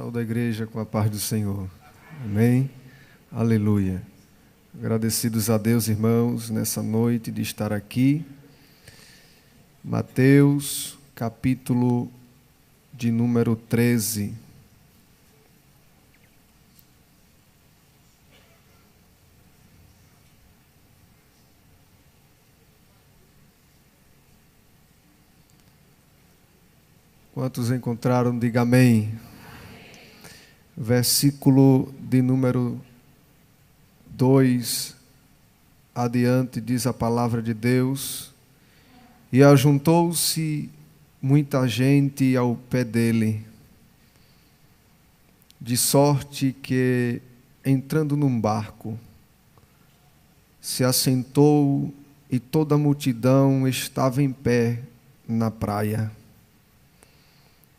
Saúde a igreja com a paz do Senhor. Amém? Aleluia. Agradecidos a Deus, irmãos, nessa noite de estar aqui. Mateus, capítulo de número 13. Quantos encontraram, diga amém. Versículo de número 2 adiante, diz a palavra de Deus: e ajuntou-se muita gente ao pé dele, de sorte que, entrando num barco, se assentou e toda a multidão estava em pé na praia.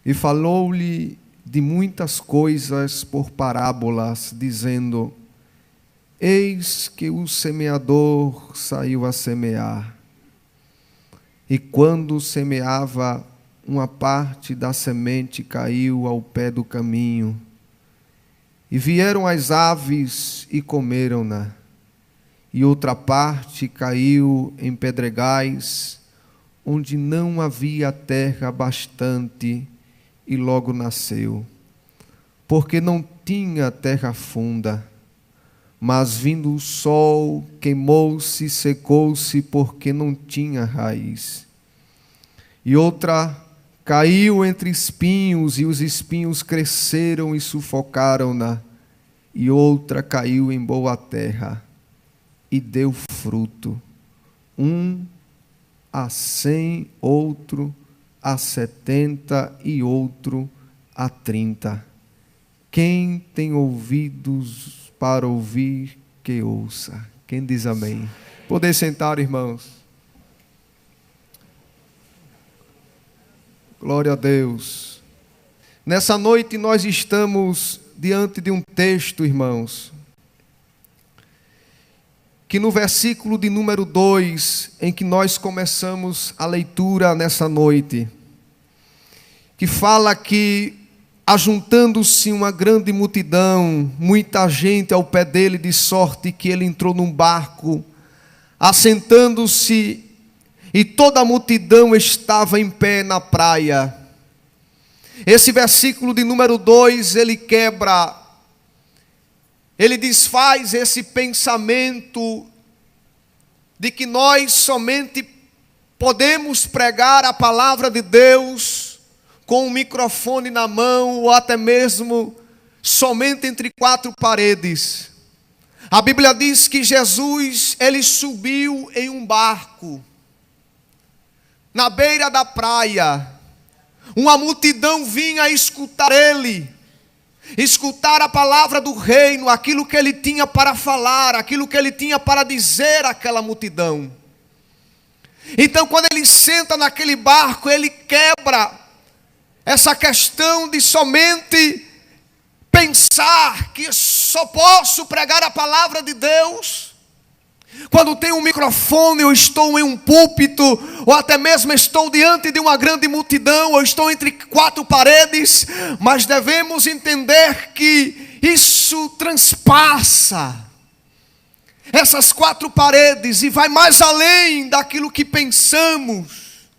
E falou-lhe de muitas coisas por parábolas, dizendo: eis que o semeador saiu a semear. E quando semeava, uma parte da semente caiu ao pé do caminho. E vieram as aves e comeram-na. E outra parte caiu em pedregais, onde não havia terra bastante, e logo nasceu, porque não tinha terra funda. Mas vindo o sol, queimou-se e secou-se, porque não tinha raiz. E outra caiu entre espinhos, e os espinhos cresceram e sufocaram-na. E outra caiu em boa terra, e deu fruto, 100, outro 70 e outro 30. Quem tem ouvidos para ouvir, que ouça. Quem diz amém? Poder sentar, irmãos. Glória a Deus. Nessa noite nós estamos diante de um texto, irmãos, que no versículo de número 2, em que nós começamos a leitura nessa noite, que fala que, ajuntando-se uma grande multidão, muita gente ao pé dele, de sorte que ele entrou num barco, assentando-se, e toda a multidão estava em pé na praia. Esse versículo de número 2, ele quebra, ele desfaz esse pensamento de que nós somente podemos pregar a palavra de Deus com um microfone na mão, ou até mesmo somente entre quatro paredes. A Bíblia diz que Jesus, ele subiu em um barco, na beira da praia. Uma multidão vinha escutar ele, escutar a palavra do reino, aquilo que ele tinha para falar, aquilo que ele tinha para dizer àquela multidão. Então, quando ele senta naquele barco, ele quebra essa questão de somente pensar que só posso pregar a palavra de Deus quando tenho um microfone, eu estou em um púlpito, ou até mesmo estou diante de uma grande multidão, ou estou entre quatro paredes. Mas devemos entender que isso transpassa essas quatro paredes e vai mais além daquilo que pensamos,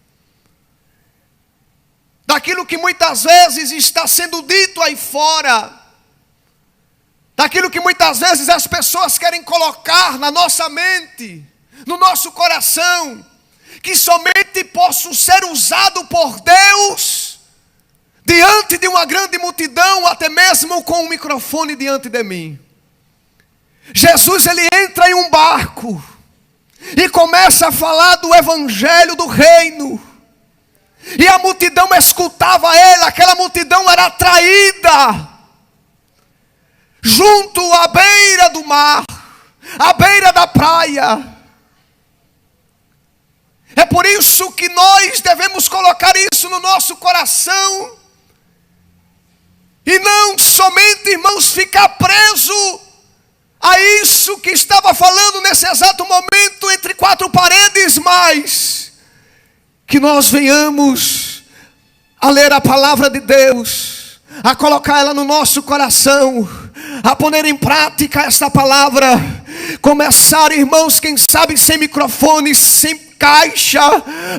daquilo que muitas vezes está sendo dito aí fora, daquilo que muitas vezes as pessoas querem colocar na nossa mente, no nosso coração, que somente posso ser usado por Deus diante de uma grande multidão, até mesmo com um microfone diante de mim. Jesus, ele entra em um barco e começa a falar do evangelho do reino, e a multidão escutava ele. Aquela multidão era atraída junto à beira do mar, à beira da praia. É por isso que nós devemos colocar isso no nosso coração, e não somente, irmãos, ficar preso a isso que estava falando nesse exato momento entre quatro paredes, mas que nós venhamos a ler a palavra de Deus, a colocar ela no nosso coração, a poner em prática esta palavra. Começar, irmãos, quem sabe sem microfone, sem caixa,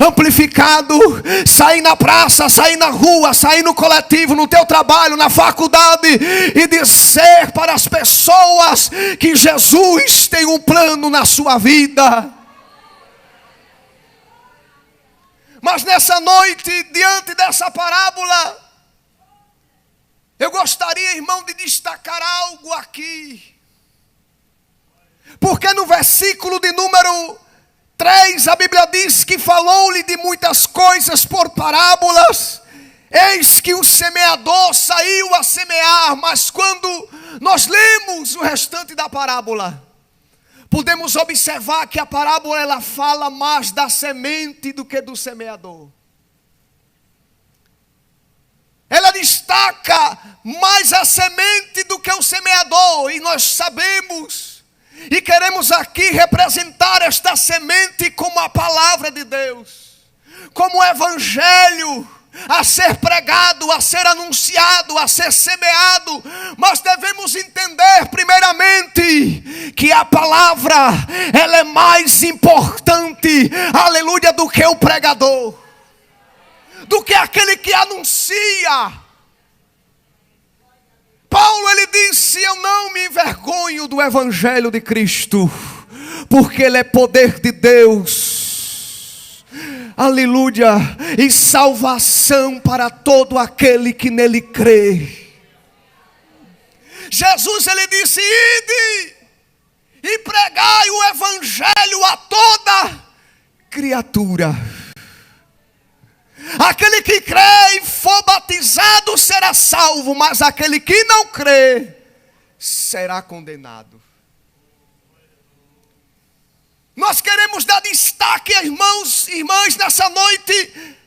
amplificado, sair na praça, sair na rua, sair no coletivo, no teu trabalho, na faculdade, e dizer para as pessoas que Jesus tem um plano na sua vida. Mas nessa noite, diante dessa parábola, eu gostaria, irmão, de destacar algo aqui. Porque no versículo de número 3, a Bíblia diz que falou-lhe de muitas coisas por parábolas. Eis que o semeador saiu a semear. Mas quando nós lemos o restante da parábola, podemos observar que a parábola ela fala mais da semente do que do semeador. Ela destaca mais a semente do que o semeador. E nós sabemos e queremos aqui representar esta semente como a palavra de Deus, como o evangelho a ser pregado, a ser anunciado, a ser semeado. Mas devemos entender primeiramente que a palavra ela é mais importante, aleluia, do que o pregador, do que aquele que anuncia. Paulo ele disse: eu não me envergonho do evangelho de Cristo, porque ele é poder de Deus, aleluia, e salvação para todo aquele que nele crê. Jesus ele disse: ide e pregai o evangelho a toda criatura. Aquele que crê e for batizado será salvo, mas aquele que não crê será condenado. Nós queremos dar destaque, irmãos e irmãs, nessa noite,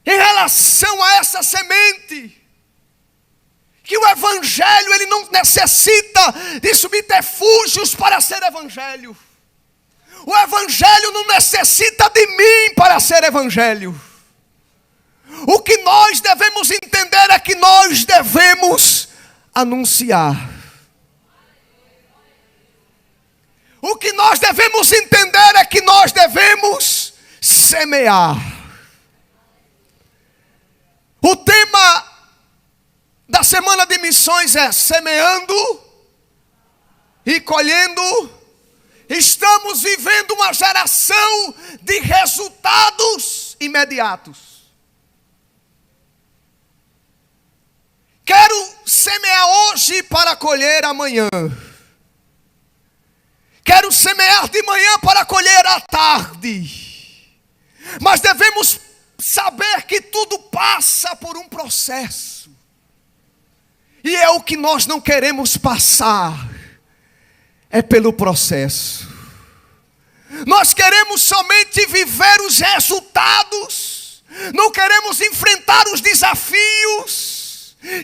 em relação a essa semente. Que o evangelho ele não necessita de subterfúgios para ser evangelho. O evangelho não necessita de mim para ser evangelho. O que nós devemos entender é que nós devemos anunciar. O que nós devemos entender é que nós devemos semear. O tema da semana de missões é semeando e colhendo. Estamos vivendo uma geração de resultados imediatos. Quero semear hoje para colher amanhã. Quero semear de manhã para colher à tarde. Mas devemos saber que tudo passa por um processo. E é o que nós não queremos passar. É pelo processo. Nós queremos somente viver os resultados. Não queremos enfrentar os desafios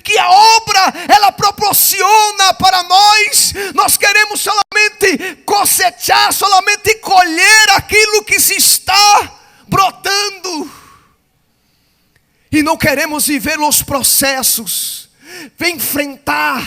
que a obra ela proporciona para nós. Nós queremos solamente cosechar, solamente colher aquilo que se está brotando. E não queremos viver os processos, enfrentar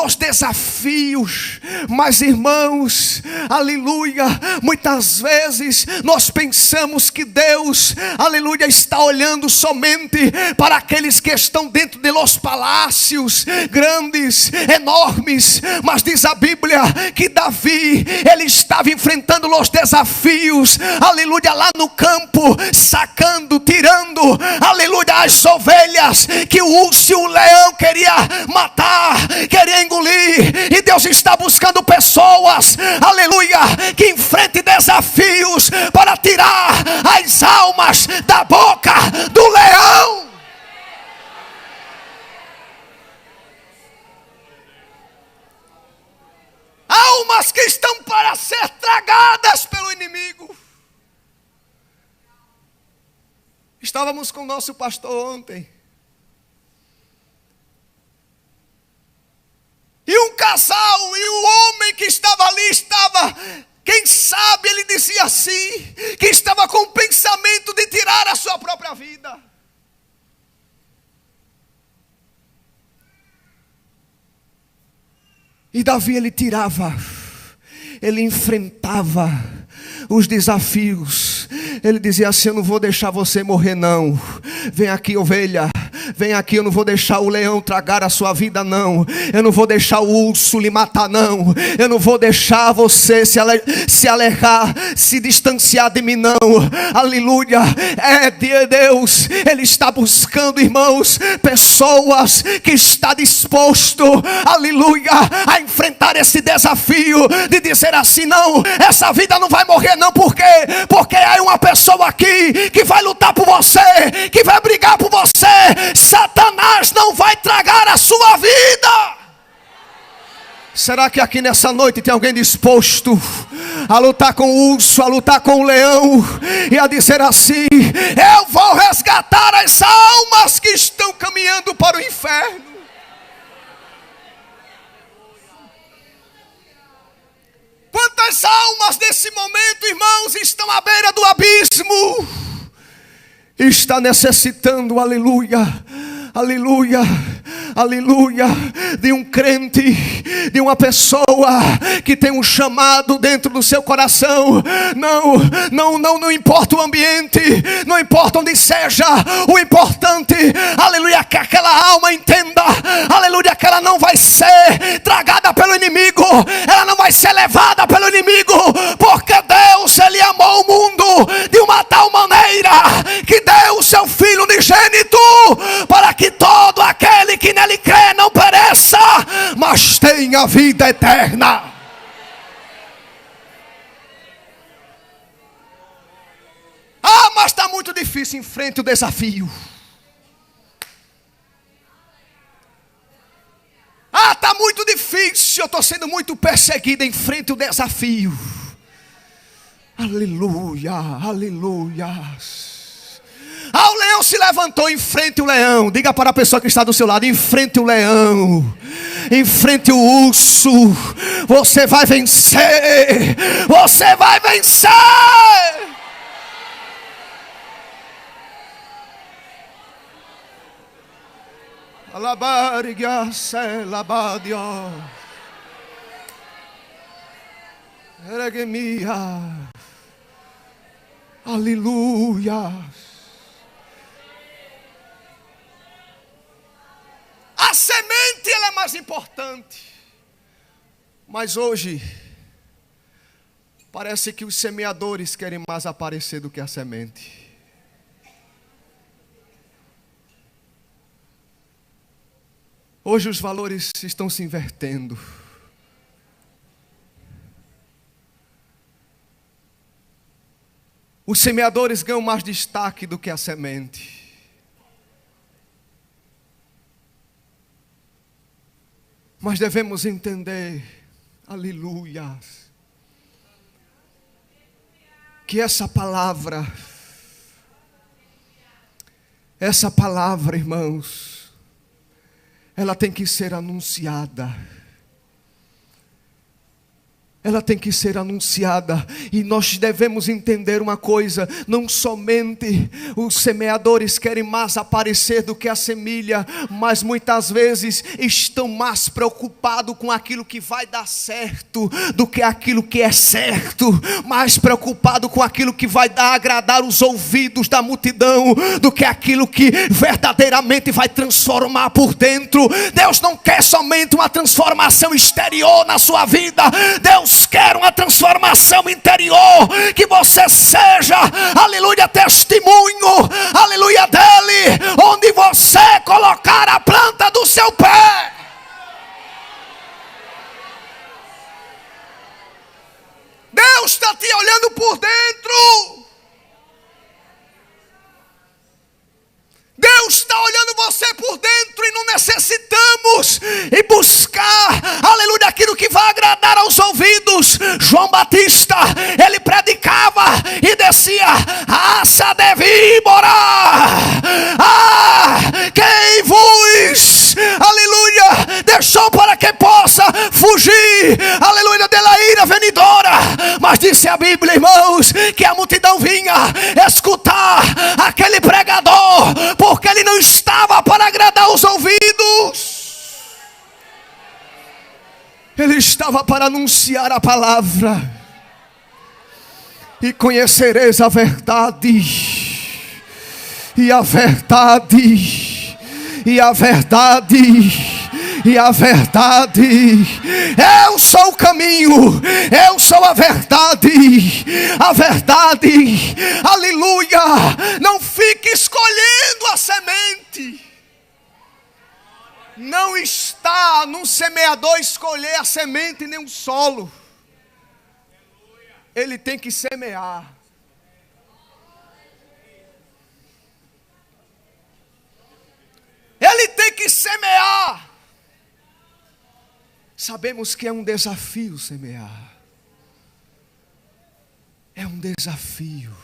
os desafios. Mas irmãos, aleluia, muitas vezes nós pensamos que Deus, aleluia, está olhando somente para aqueles que estão dentro de los palácios grandes, enormes. Mas diz a Bíblia que Davi, ele estava enfrentando os desafios, aleluia, lá no campo, sacando, tirando, aleluia, as ovelhas que o urso e o leão queria matar, queria engolir. E Deus está buscando pessoas, aleluia, que enfrentem desafios para tirar as almas da boca do leão. Almas que estão para ser tragadas pelo inimigo. Estávamos com o nosso pastor ontem. E um casal, e o homem que estava ali estava, quem sabe ele dizia assim, que estava com o pensamento de tirar a sua própria vida. E Davi, ele tirava, ele enfrentava os desafios. Ele dizia assim: eu não vou deixar você morrer não. Vem aqui, ovelha, vem aqui, eu não vou deixar o leão tragar a sua vida não. Eu não vou deixar o urso lhe matar não. Eu não vou deixar você se alejar, se distanciar de mim não. Aleluia. Deus, Ele está buscando, irmãos, pessoas que está disposto, aleluia, a enfrentar esse desafio de dizer assim: não, essa vida não vai morrer não. Por quê? Porque há uma pessoa aqui que vai lutar por você, que vai brigar por você. Satanás não vai tragar a sua vida. Será que aqui nessa noite tem alguém disposto a lutar com o urso, a lutar com o leão e a dizer assim: eu vou resgatar as almas que estão caminhando para o inferno? Quantas almas nesse momento, irmãos, estão à beira do abismo? Está necessitando, aleluia, aleluia, aleluia, de um crente, de uma pessoa que tem um chamado dentro do seu coração. Não importa o ambiente, não importa onde seja, o importante, aleluia, é que aquela alma entenda, aleluia, que ela não vai ser tragada pelo inimigo, ela não vai ser levada pelo inimigo, porque Deus, Ele amou o mundo de uma tal maneira que deu o seu Filho unigênito, para que todo aquele que nele crê não pereça, mas tenha vida eterna. Ah, mas está muito difícil. Enfrente o desafio. Ah, está muito difícil, eu estou sendo muito perseguido. Enfrente o desafio. Aleluia, aleluia. Ah, o leão se levantou. Enfrente o leão. Diga para a pessoa que está do seu lado: enfrente o leão, enfrente o urso. Você vai vencer. Você vai vencer. Alabariga se labadio. Eregemia. Aleluia. A semente, ela é mais importante. Mas hoje parece que os semeadores querem mais aparecer do que a semente. Hoje os valores estão se invertendo. Os semeadores ganham mais destaque do que a semente. Mas devemos entender, aleluia, que essa palavra, irmãos, ela tem que ser anunciada. Ela tem que ser anunciada. E nós devemos entender uma coisa: não somente os semeadores querem mais aparecer do que a semente, mas muitas vezes estão mais preocupados com aquilo que vai dar certo do que aquilo que é certo. Mais preocupado com aquilo que vai agradar os ouvidos da multidão do que aquilo que verdadeiramente vai transformar por dentro. Deus não quer somente uma transformação exterior na sua vida. Deus quer uma transformação interior, que você seja, aleluia, testemunho, aleluia, dele, onde você colocar a planta do seu pé. Deus está te olhando por dentro. Deus está olhando você por dentro, e não necessitamos ir buscar, aleluia, aquilo que vai agradar aos ouvidos. João Batista, ele predicava e descia: raça de víbora, quem vos, aleluia, deixou para que possa fugir, aleluia, da ira venidora. Mas disse a Bíblia, irmãos, que a multidão vinha escutar aquele pregador, porque ele não estava para agradar os ouvidos. Ele estava para anunciar a palavra. E conhecereis a verdade. E a verdade. E a verdade. E a verdade, eu sou o caminho, eu sou a verdade, aleluia. Não fique escolhendo a semente. Não está no semeador escolher a semente nem o solo. Ele tem que semear. Ele tem que semear. Sabemos que é um desafio semear. É um desafio.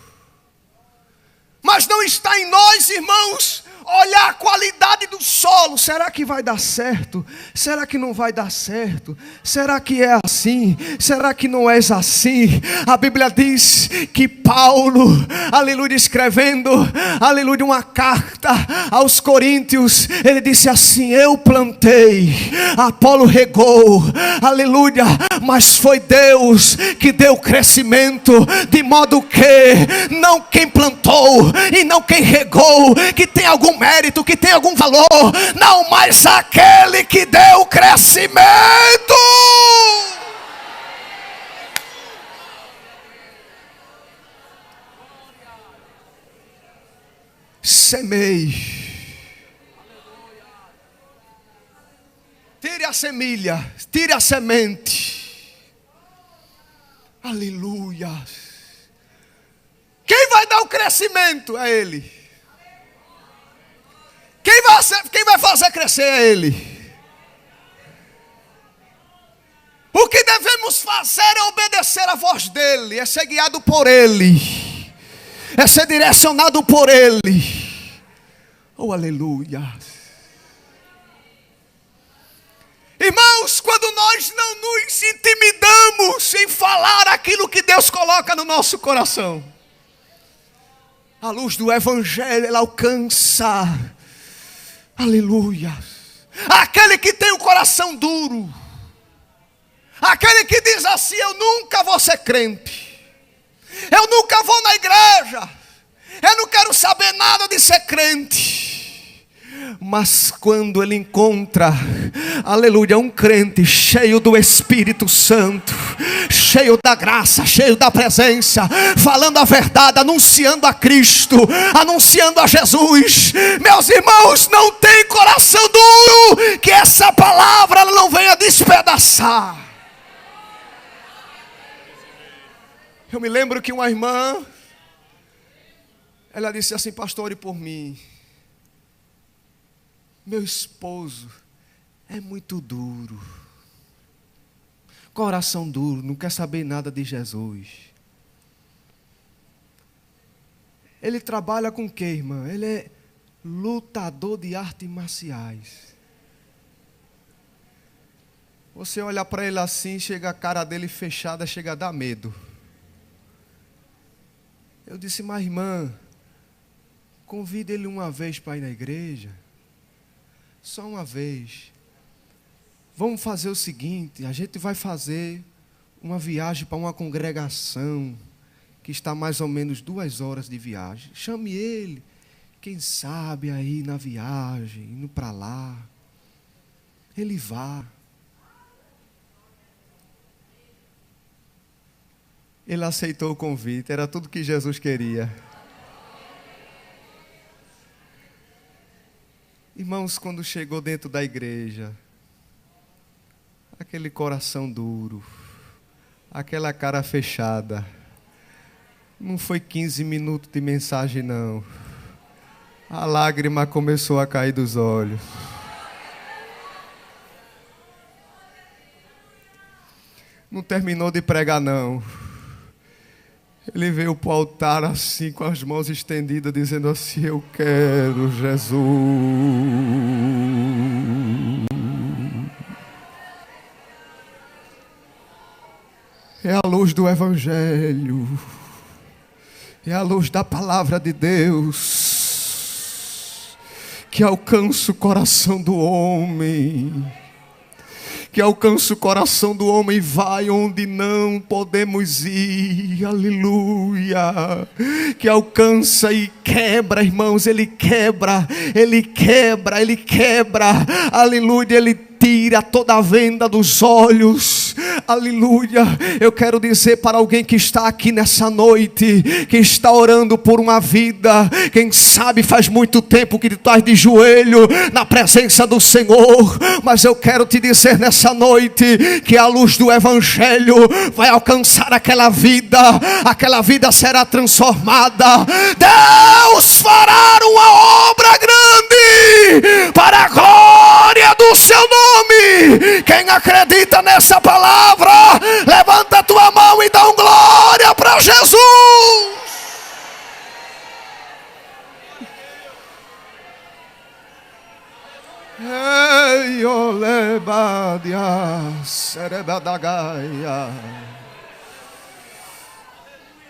Mas não está em nós, irmãos, olhar a qualidade do solo. Será que vai dar certo? Será que não vai dar certo? Será que é assim? Será que não é assim? A Bíblia diz que Paulo, aleluia, escrevendo, aleluia, uma carta aos Coríntios, ele disse assim: eu plantei, Apolo regou, aleluia, mas foi Deus que deu crescimento, de modo que não quem plantou e não quem regou que tem algum mérito, que tem algum valor, não, mas aquele que deu o crescimento. Semeie. Tire a semilha, tire a semente. Aleluia. Quem vai dar o crescimento é Ele. Quem vai fazer crescer é Ele. O que devemos fazer é obedecer a voz dEle, é ser guiado por Ele, é ser direcionado por Ele. Oh, aleluia. Irmãos, quando nós não nos intimidamos em falar aquilo que Deus coloca no nosso coração, a luz do Evangelho, ela alcança, aleluia, aquele que tem o coração duro, aquele que diz assim: eu nunca vou ser crente, eu nunca vou na igreja, eu não quero saber nada de ser crente. Mas quando ele encontra, aleluia, um crente cheio do Espírito Santo, cheio da graça, cheio da presença, falando a verdade, anunciando a Cristo, anunciando a Jesus, meus irmãos, não tem coração duro que essa palavra ela não venha despedaçar. Eu me lembro que uma irmã, ela disse assim: pastor, ore por mim. Meu esposo é muito duro, coração duro, não quer saber nada de Jesus. Ele trabalha com o quê, irmã? Ele é lutador de artes marciais. Você olha para ele assim, chega a cara dele fechada, chega a dar medo. Eu disse: mas irmã, convide ele uma vez para ir na igreja. Só uma vez. Vamos fazer o seguinte: a gente vai fazer uma viagem para uma congregação que está mais ou menos 2 horas de viagem. Chame ele, quem sabe aí na viagem, indo para lá, ele vá. Ele aceitou o convite, era tudo que Jesus queria. Irmãos, quando chegou dentro da igreja, aquele coração duro, aquela cara fechada, não foi 15 minutos de mensagem não, a lágrima começou a cair dos olhos. Não terminou de pregar não, ele veio para o altar assim, com as mãos estendidas, dizendo assim: eu quero Jesus. É a luz do Evangelho, é a luz da palavra de Deus, que alcança o coração do homem, que alcança o coração do homem e vai onde não podemos ir, aleluia, que alcança e quebra, irmãos, Ele quebra, aleluia, Ele tira toda a venda dos olhos, aleluia. Eu quero dizer para alguém que está aqui nessa noite, que está orando por uma vida, quem sabe faz muito tempo que tu estás de joelho na presença do Senhor, mas eu quero te dizer nessa noite, que a luz do Evangelho vai alcançar aquela vida será transformada. Deus fará uma obra grande, para a glória do seu nome. Quem acredita nessa palavra, levanta a tua mão e dá um glória para Jesus. Ei, olebadia, cerebadagaia.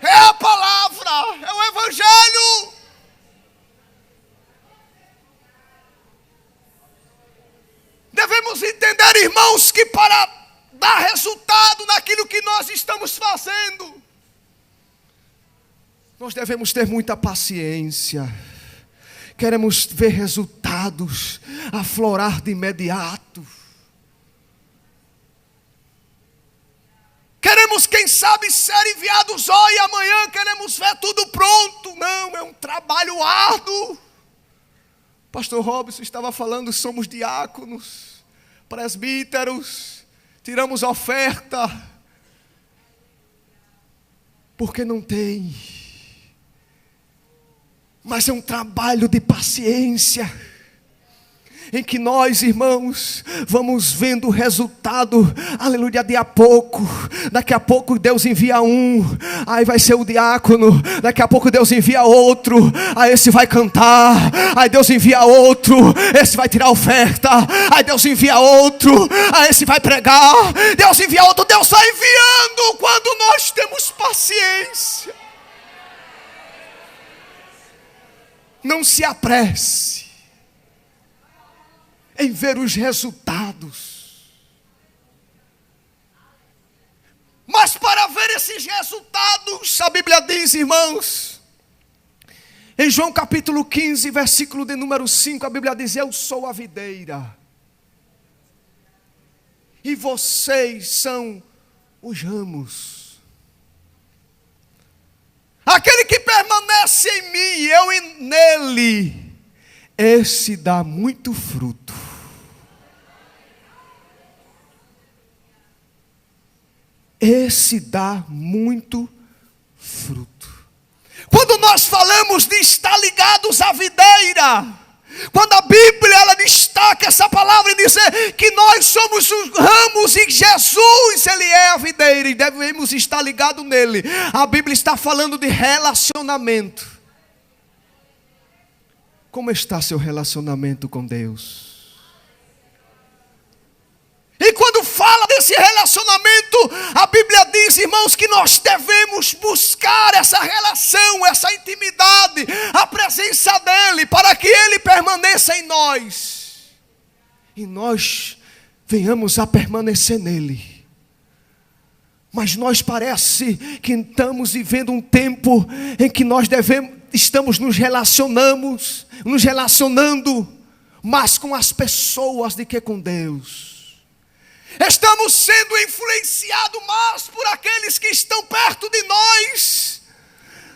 É a palavra, é o Evangelho. Devemos entender, irmãos, que para dar resultado naquilo que nós estamos fazendo, nós devemos ter muita paciência. Queremos ver resultados aflorar de imediato. Queremos, quem sabe, ser enviados hoje e amanhã queremos ver tudo pronto. Não, é um trabalho árduo. Pastor Robson estava falando, somos diáconos, presbíteros, tiramos oferta, porque não tem. Mas é um trabalho de paciência, em que nós, irmãos, vamos vendo o resultado, aleluia, daqui a pouco Deus envia um, aí vai ser o diácono, daqui a pouco Deus envia outro, aí esse vai cantar, aí Deus envia outro, esse vai tirar oferta, aí Deus envia outro, aí esse vai pregar, Deus envia outro, Deus está enviando quando nós temos paciência. Não se apresse em ver os resultados, mas para ver esses resultados, a Bíblia diz, irmãos, em João capítulo 15, versículo de número 5, a Bíblia diz: eu sou a videira, e vocês são os ramos. Aquele que permanece em mim e eu nele, esse dá muito fruto. Esse dá muito fruto. Quando nós falamos de estar ligados à videira, quando a Bíblia ela destaca essa palavra e dizer que nós somos os ramos e Jesus ele é a videira e devemos estar ligados nele, a Bíblia está falando de relacionamento. Como está seu relacionamento com Deus? E quando fala desse relacionamento, a Bíblia diz, irmãos, que nós devemos buscar essa relação, essa intimidade, a presença dEle, para que Ele permaneça em nós, e nós venhamos a permanecer nele. Mas nós parece que estamos vivendo um tempo em que nós estamos nos relacionando mais com as pessoas do que com Deus. Estamos sendo influenciados mais por aqueles que estão perto de nós,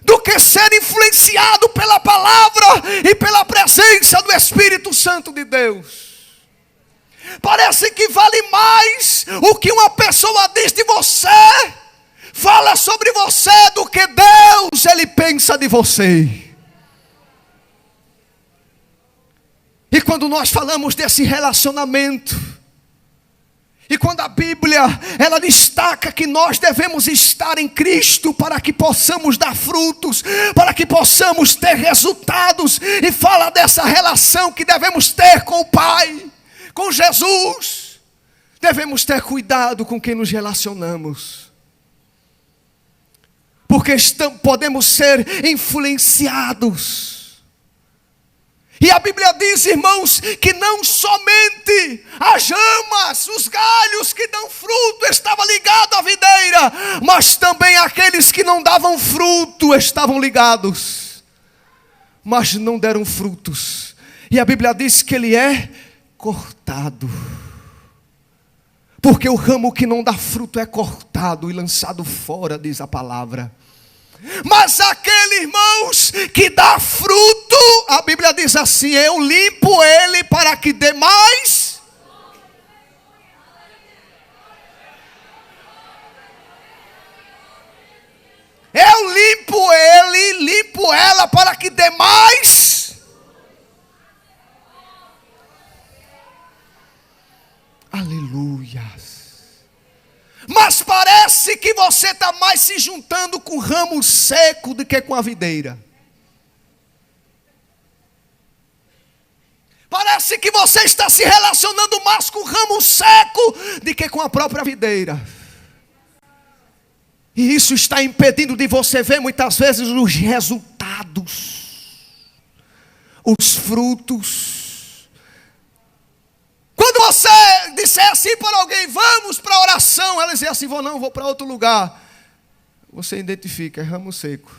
do que ser influenciado pela palavra e pela presença do Espírito Santo de Deus. Parece que vale mais o que uma pessoa diz de você, fala sobre você, do que Deus ele pensa de você. E quando nós falamos desse relacionamento, e quando a Bíblia ela destaca que nós devemos estar em Cristo para que possamos dar frutos, para que possamos ter resultados, e fala dessa relação que devemos ter com o Pai, com Jesus, devemos ter cuidado com quem nos relacionamos, porque podemos ser influenciados. E a Bíblia diz, irmãos, que não somente as ramas, os galhos que dão fruto estavam ligados à videira, mas também aqueles que não davam fruto estavam ligados, mas não deram frutos. E a Bíblia diz que ele é cortado. Porque o ramo que não dá fruto é cortado e lançado fora, diz a palavra. Mas aquele, irmãos, que dá fruto, a Bíblia diz assim: eu limpo ele para que dê mais. Eu limpo ele, limpo ela para que dê mais. Aleluia. Mas parece que você está mais se juntando com o ramo seco do que com a videira. Parece que você está se relacionando mais com o ramo seco do que com a própria videira. E isso está impedindo de você ver muitas vezes os resultados, os frutos. Quando você disser assim para alguém, vamos para a oração, ela dizer assim, vou para outro lugar. Você identifica, é ramo seco.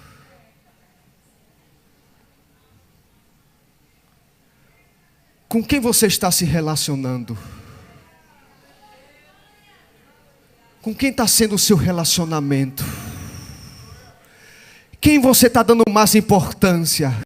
Com quem você está se relacionando? Com quem está sendo o seu relacionamento? Quem você está dando mais importância?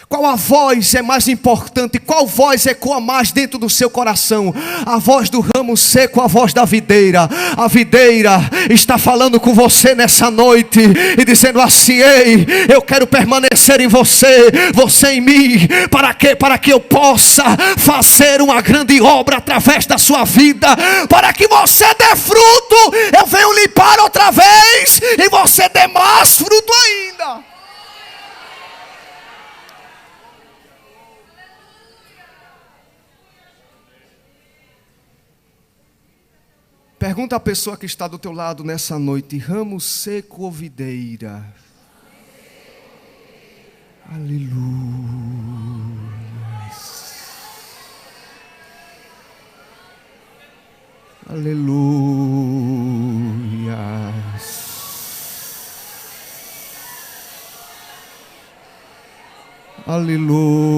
Qual a voz é mais importante? Qual voz ecoa mais dentro do seu coração? A voz do ramo seco, a voz da videira. A videira está falando com você nessa noite e dizendo assim: ei, eu quero permanecer em você, você em mim. Para quê? Para que eu possa fazer uma grande obra através da sua vida. Para que você dê fruto, eu venho limpar outra vez e você dê mais fruto ainda. Pergunta à pessoa que está do teu lado nessa noite: ramo seco ou videira? Aleluia. Aleluia. Aleluia.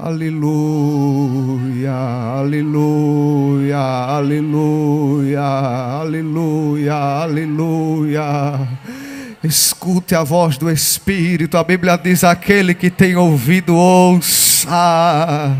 Aleluia, aleluia, aleluia, aleluia, aleluia. Escute a voz do Espírito. A Bíblia diz: aquele que tem ouvido, ouça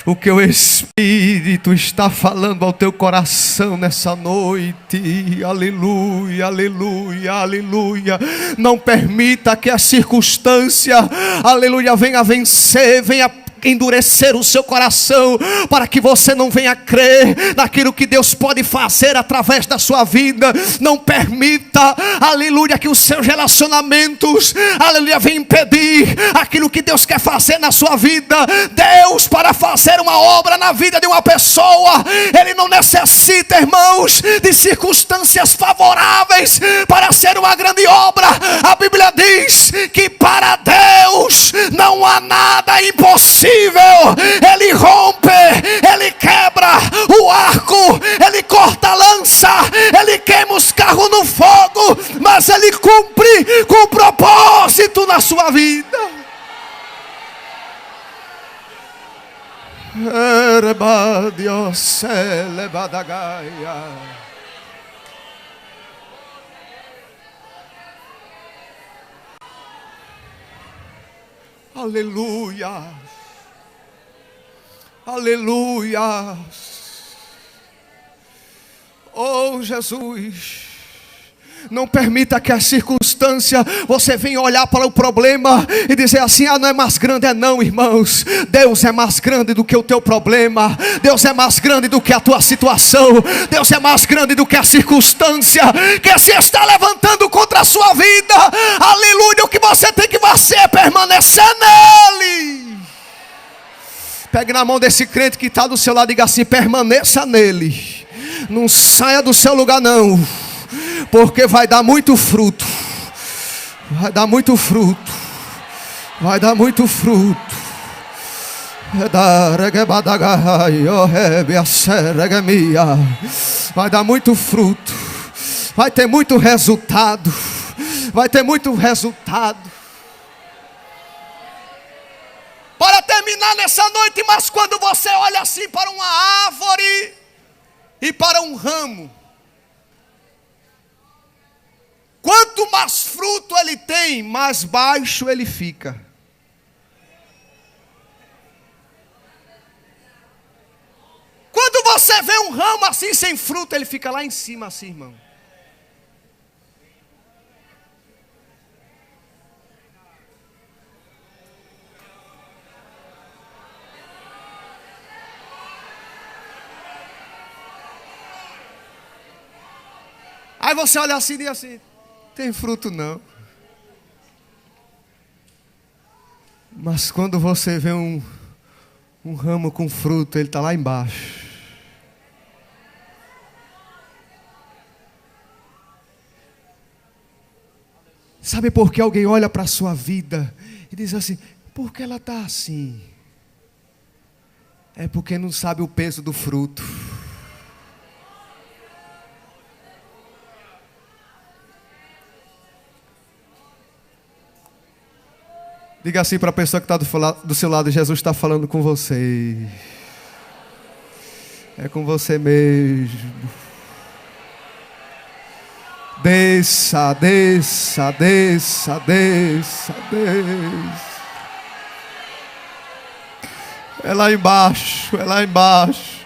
o que o Espírito está falando ao teu coração nessa noite. Aleluia, aleluia, aleluia. Não permita que a circunstância, aleluia, venha vencer, venha endurecer o seu coração, para que você não venha crer naquilo que Deus pode fazer através da sua vida. Não permita, aleluia, que os seus relacionamentos, aleluia, venham impedir aquilo que Deus quer fazer na sua vida. Deus, para fazer uma obra na vida de uma pessoa, Ele não necessita, irmãos, de circunstâncias favoráveis para ser uma grande obra. A Bíblia diz que para Deus não há nada impossível. Ele rompe, Ele quebra o arco, Ele corta a lança, Ele queima os carros no fogo, mas Ele cumpre com propósito na sua vida. Aleluia. Aleluia. Oh Jesus, não permita que a circunstância, você venha olhar para o problema e dizer assim: não é mais grande. É não, irmãos. Deus é mais grande do que o teu problema. Deus é mais grande do que a tua situação. Deus é mais grande do que a circunstância que se está levantando contra a sua vida. Aleluia. O que você tem que fazer é permanecer nele. Pegue na mão desse crente que está do seu lado e diga assim: permaneça nele. Não saia do seu lugar não, porque vai dar muito fruto. Vai dar muito fruto. Vai dar muito fruto. Vai dar muito fruto. Vai ter muito resultado. Vai ter muito resultado. Para terminar nessa noite, mas quando você olha assim para uma árvore e para um ramo, quanto mais fruto ele tem, mais baixo ele fica. Quando você vê um ramo assim sem fruto, ele fica lá em cima assim, irmão. Aí você olha assim e diz assim, tem fruto não. Mas quando você vê um ramo com fruto, ele está lá embaixo. Sabe por que alguém olha para a sua vida e diz assim, por que ela está assim? É porque não sabe o peso do fruto. Diga assim para a pessoa que está do seu lado, Jesus está falando com você. É com você mesmo. Desça, desça, desça, desça, desça. É lá embaixo, é lá embaixo.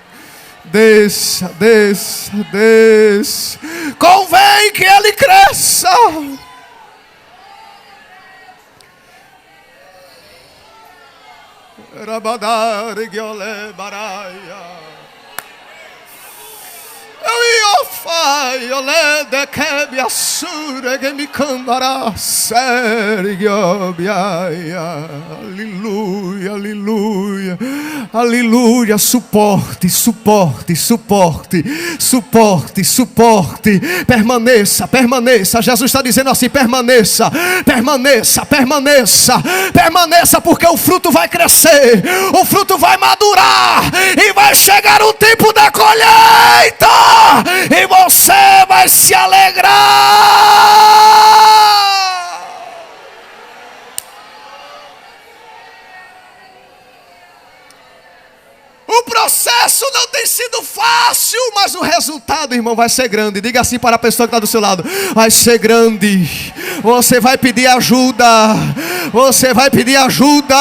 Desça, desça, desça. Convém que ele cresça. Rabadare giole baraia. Eu fai ole de que me assure que me cantará sério biaia. Aleluia, aleluia. Aleluia, suporte, suporte, suporte, suporte, suporte. Permaneça, permaneça. Jesus está dizendo assim, permaneça, permaneça, permaneça, permaneça, porque o fruto vai crescer, o fruto vai madurar e vai chegar o tempo da colheita. E você vai se alegrar. O processo não tem sido fácil, mas o resultado, irmão, vai ser grande. Diga assim para a pessoa que está do seu lado, vai ser grande. Você vai pedir ajuda. Você vai pedir ajuda,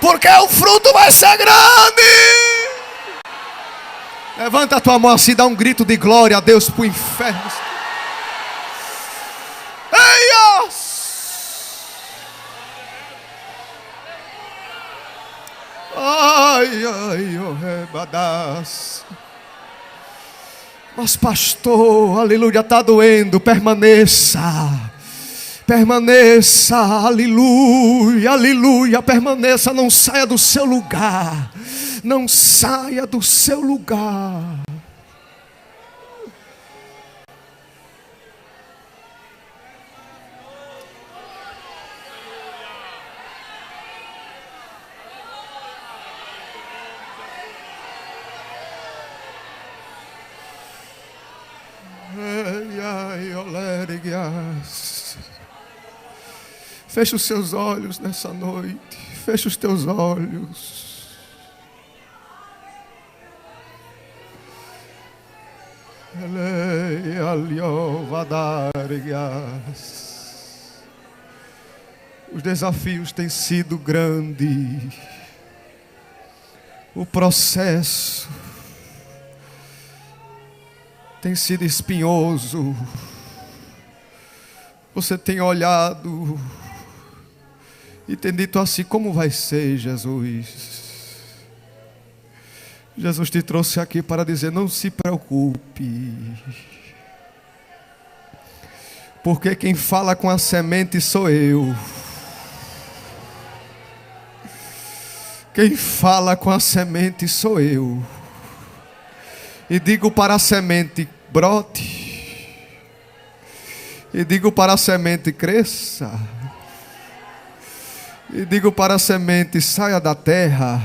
porque o fruto vai ser grande. Levanta a tua mão assim, dá um grito de glória a Deus para o inferno. Ei, ai, ai, oh, rebadas. Mas pastor, aleluia, está doendo, permaneça. Permaneça, aleluia, aleluia, permaneça, não saia do seu lugar. Não saia do seu lugar. Feche os seus olhos nessa noite. Feche os teus olhos. Os desafios têm sido grandes. O processo tem sido espinhoso. Você tem olhado e tem dito assim, como vai ser, Jesus? Jesus te trouxe aqui para dizer, não se preocupe. Porque quem fala com a semente sou eu. Quem fala com a semente sou eu. E digo para a semente, brote. E digo para a semente: cresça. E digo para a semente: saia da terra.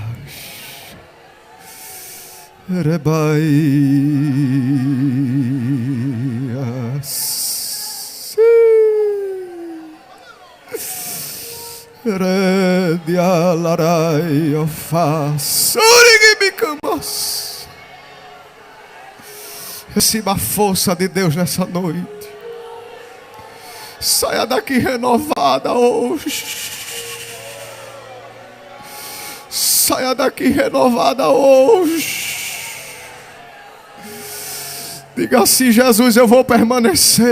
Receba a força de Deus nessa noite. Saia daqui renovada hoje. Saia daqui renovada hoje. Diga assim: Jesus, eu vou permanecer.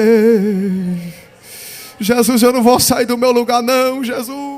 Jesus, eu não vou sair do meu lugar não, Jesus.